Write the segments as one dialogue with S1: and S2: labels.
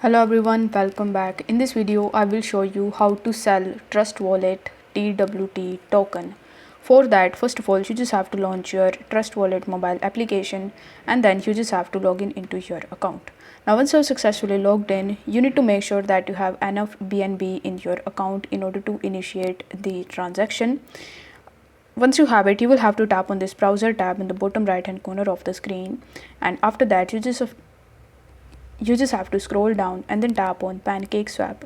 S1: Hello everyone, welcome back. In this video, I will show you how to sell Trust Wallet TWT token. For that, first of all, you just have to launch your Trust Wallet mobile application and then you just have to log in into your account. Now, once you're successfully logged in, you need to make sure that you have enough BNB in your account in order to initiate the transaction. Once you have it, you will have to tap on this browser tab in the bottom right hand corner of the screen, and after that you just have to scroll down and then tap on PancakeSwap.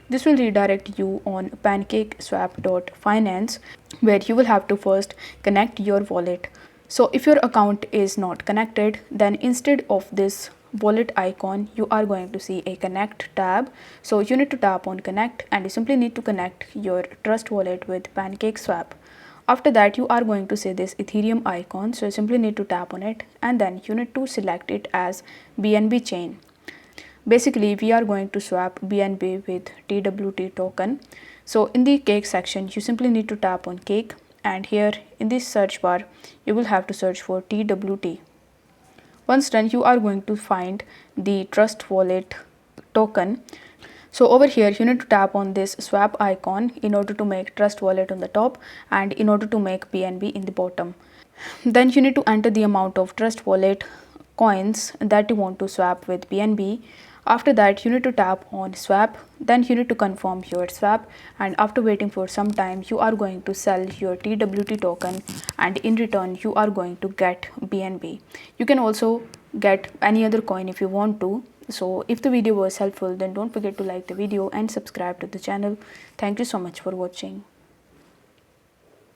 S1: This will redirect you on pancakeswap.finance, where you will have to first connect your wallet. So if your account is not connected, then instead of this wallet icon, you are going to see a connect tab. So you need to tap on connect and you simply need to connect your Trust Wallet with PancakeSwap. After that, you are going to see this Ethereum icon. So you simply need to tap on it and then you need to select it as BNB chain. Basically, we are going to swap BNB with TWT token. So in the cake section, you simply need to tap on cake, and here in this search bar, you will have to search for TWT. Once done, you are going to find the Trust Wallet token. So over here, you need to tap on this swap icon in order to make Trust Wallet on the top and in order to make BNB in the bottom. Then you need to enter the amount of Trust Wallet coins that you want to swap with BNB. After that, you need to tap on swap, then you need to confirm your swap, and after waiting for some time, you are going to sell your TWT token, and in return you are going to get BNB. You can also get any other coin if you want to. So if the video was helpful, then don't forget to like the video and subscribe to the channel. Thank you so much for watching.